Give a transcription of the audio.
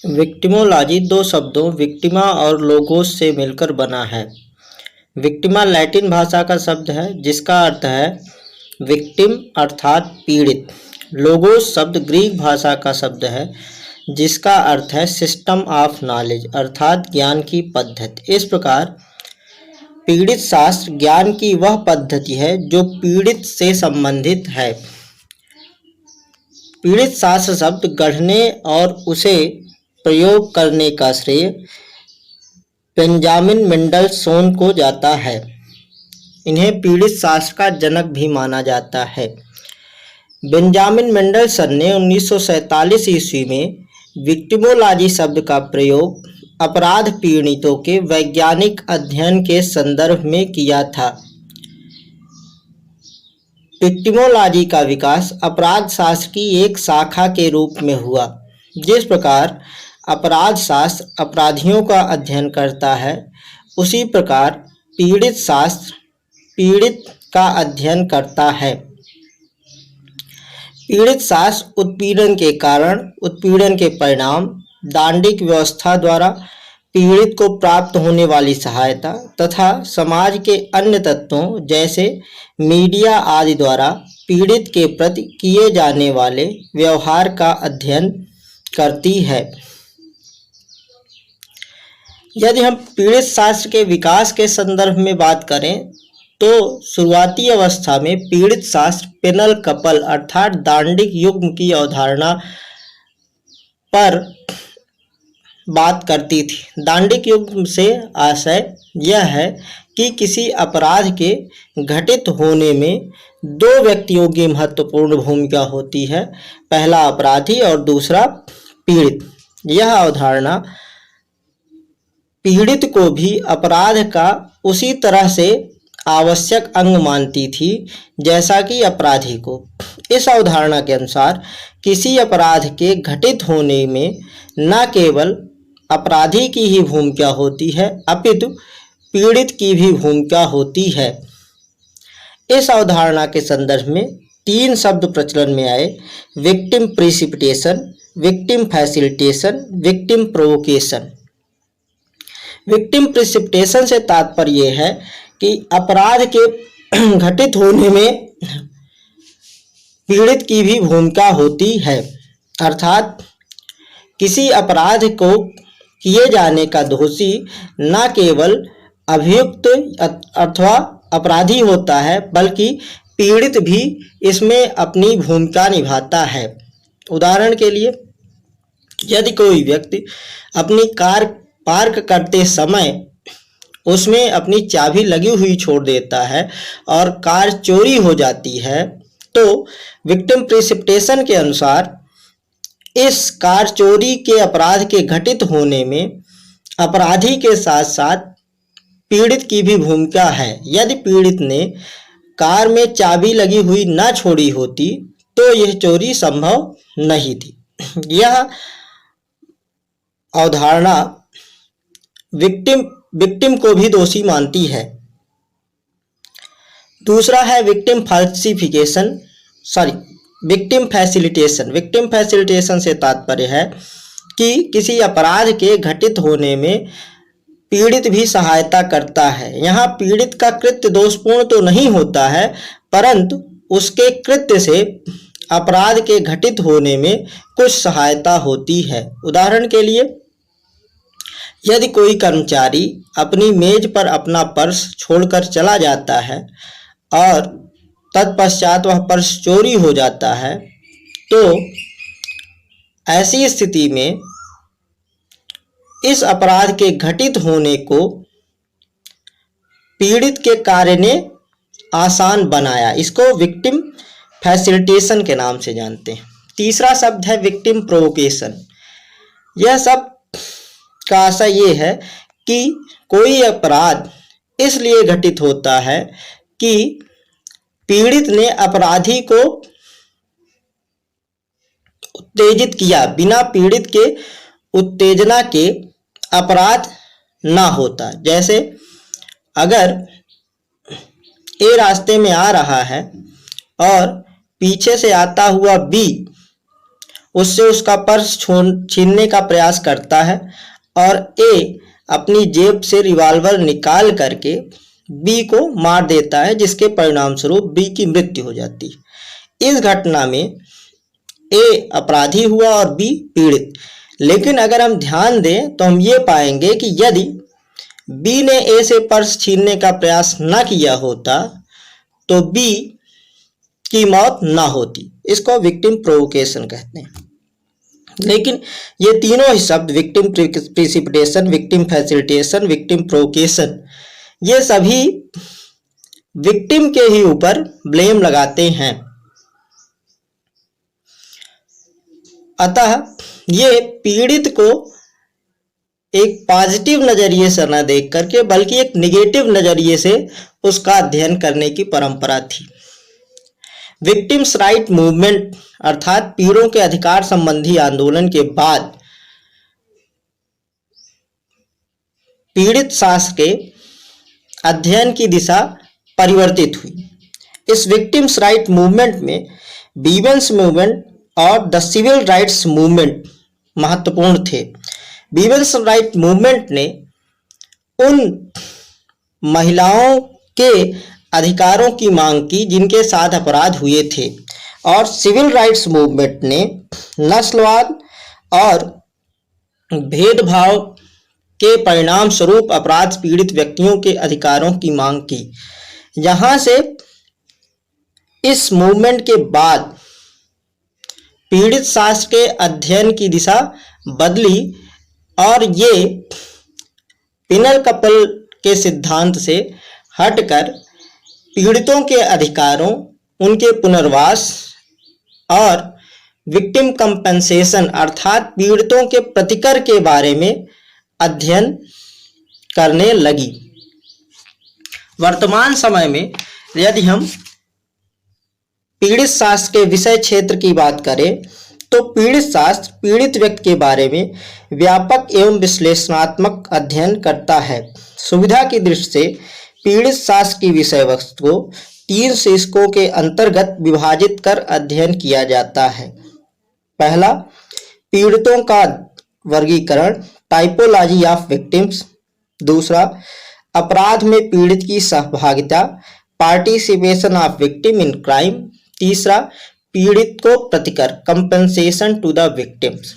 Victimology दो शब्दों विक्टिमा और लोगोस से मिलकर बना है। विक्टिमा लैटिन भाषा का शब्द है जिसका अर्थ है विक्टिम अर्थात पीड़ित। लोगोस शब्द ग्रीक भाषा का शब्द है जिसका अर्थ है सिस्टम ऑफ नॉलेज अर्थात ज्ञान की पद्धति। इस प्रकार पीड़ित शास्त्र ज्ञान की वह पद्धति है जो पीड़ित से संबंधित है। पीड़ित शास्त्र शब्द गढ़ने और उसे प्रयोग करने का श्रेय बेंजामिन मेंडल्सोन को जाता है। इन्हें पीड़ित शास्त्र का जनक भी माना जाता है। बेंजामिन मेंडल्सन ने 1947 ईस्वी में विक्टिमोलॉजी शब्द का प्रयोग अपराध पीड़ितों के वैज्ञानिक अध्ययन के संदर्भ में किया था। विक्टिमोलॉजी का विकास अपराध शास्त्र की एक शाखा के रूप में हुआ। जिस प्रकार अपराध शास्त्र अपराधियों का अध्ययन करता है, उसी प्रकार पीड़ित शास्त्र पीड़ित का अध्ययन करता है। पीड़ित शास्त्र उत्पीड़न के कारण, उत्पीड़न के परिणाम, दांडिक व्यवस्था द्वारा पीड़ित को प्राप्त होने वाली सहायता तथा समाज के अन्य तत्वों जैसे मीडिया आदि द्वारा पीड़ित के प्रति किए जाने वाले व्यवहार का अध्ययन करती है। यदि हम पीड़ित शास्त्र के विकास के संदर्भ में बात करें तो शुरुआती अवस्था में पीड़ित शास्त्र पेनल कपल अर्थात दांडिक युग्म की अवधारणा पर बात करती थी। दांडिक युग्म से आशय यह है कि किसी अपराध के घटित होने में दो व्यक्तियों की महत्वपूर्ण भूमिका होती है, पहला अपराधी और दूसरा पीड़ित। यह अवधारणा पीड़ित को भी अपराध का उसी तरह से आवश्यक अंग मानती थी जैसा कि अपराधी को। इस अवधारणा के अनुसार किसी अपराध के घटित होने में न केवल अपराधी की ही भूमिका होती है अपितु पीड़ित की भी भूमिका होती है। इस अवधारणा के संदर्भ में तीन शब्द प्रचलन में आए: victim precipitation, victim facilitation, victim provocation. Victim precipitation से तात्पर्य है कि अपराध के घटित होने में पीड़ित की भी भूमिका होती है, अर्थात किसी अपराध को किए जाने का दोषी न केवल अभियुक्त अथवा अपराधी होता है बल्कि पीड़ित भी इसमें अपनी भूमिका निभाता है। उदाहरण के लिए, यदि कोई व्यक्ति अपनी कार पार्क करते समय उसमें अपनी चाबी लगी हुई छोड़ देता है और कार चोरी हो जाती है, तो विक्टिम प्रिसिपिटेशन के अनुसार इस कार चोरी के अपराध के घटित होने में अपराधी के साथ साथ पीड़ित की भी भूमिका है। यदि पीड़ित ने कार में चाबी लगी हुई न छोड़ी होती तो यह चोरी संभव नहीं थी। यह अवधारणा विक्टिम को भी दोषी मानती है। दूसरा है विक्टिम फैसिलिटेशन। विक्टिम फैसिलिटेशन से तात्पर्य है कि किसी अपराध के घटित होने में पीड़ित भी सहायता करता है। यहाँ पीड़ित का कृत्य दोषपूर्ण तो नहीं होता है, परंतु उसके कृत्य से अपराध के घटित होने में कुछ सहायता होती है। उदाहरण के लिए, यदि कोई कर्मचारी अपनी मेज पर अपना पर्स छोड़कर चला जाता है और तत्पश्चात वह पर्स चोरी हो जाता है, तो ऐसी स्थिति में इस अपराध के घटित होने को पीड़ित के कार्य ने आसान बनाया। इसको विक्टिम फैसिलिटेशन के नाम से जानते हैं। तीसरा शब्द है विक्टिम प्रोवोकेशन। यह सब का आशय ये है कि कोई अपराध इसलिए घटित होता है कि पीड़ित ने अपराधी को उत्तेजित किया। बिना पीड़ित के उत्तेजना के अपराध ना होता। जैसे अगर ए रास्ते में आ रहा है और पीछे से आता हुआ बी उससे उसका पर्स छीनने का प्रयास करता है और ए अपनी जेब से रिवॉल्वर निकाल करके बी को मार देता है, जिसके परिणाम स्वरूप बी की मृत्यु हो जाती है। इस घटना में ए अपराधी हुआ और बी पीड़ित। लेकिन अगर हम ध्यान दें तो हम ये पाएंगे कि यदि बी ने ए से पर्स छीनने का प्रयास न किया होता तो बी की मौत ना होती। इसको विक्टिम प्रोवोकेशन कहते हैं। लेकिन ये तीनों ही शब्द victim precipitation, victim facilitation, victim provocation, ये सभी विक्टिम के ही ऊपर ब्लेम लगाते हैं। अतः ये पीड़ित को एक पॉजिटिव नजरिए से न देख करके बल्कि एक निगेटिव नजरिए से उसका अध्ययन करने की परंपरा थी। विक्टिम्स राइट मूवमेंट अर्थात पीड़ों के अधिकार संबंधी आंदोलन के बाद पीड़ित शास्त्र के अध्ययन की दिशा परिवर्तित हुई। इस विक्टिम्स राइट मूवमेंट में वीमेन्स मूवमेंट और द सिविल राइट्स मूवमेंट महत्वपूर्ण थे। वीमेन्स राइट मूवमेंट ने उन महिलाओं के अधिकारों की मांग की जिनके साथ अपराध हुए थे, और सिविल राइट्स मूवमेंट ने नस्लवाद और भेदभाव के परिणाम स्वरूप अपराध पीड़ित व्यक्तियों के अधिकारों की मांग की। यहाँ से इस मूवमेंट के बाद पीड़ित शास्त्र के अध्ययन की दिशा बदली और ये पिनल कपल के सिद्धांत से हटकर पीड़ितों के अधिकारों, उनके पुनर्वास और विक्टिम कंपेंसेशन अर्थात पीड़ितों के प्रतिकर के बारे में अध्ययन करने लगी। वर्तमान समय में यदि हम पीड़ित शास्त्र के विषय क्षेत्र की बात करें तो पीड़ित शास्त्र पीड़ित व्यक्ति के बारे में व्यापक एवं विश्लेषणात्मक अध्ययन करता है। सुविधा की दृष्टि से पीड़ित शास्त्र की विषय वस्तु को 3 शीर्षकों के अंतर्गत विभाजित कर अध्ययन किया जाता है। पहला, पीड़ितों का वर्गीकरण, टाइपोलॉजी ऑफ विक्टिम्स। दूसरा, अपराध में पीड़ित की सहभागिता, participation of victim in crime. तीसरा, पीड़ित को प्रतिकर, कंपेंसेशन टू द विक्टिम्स।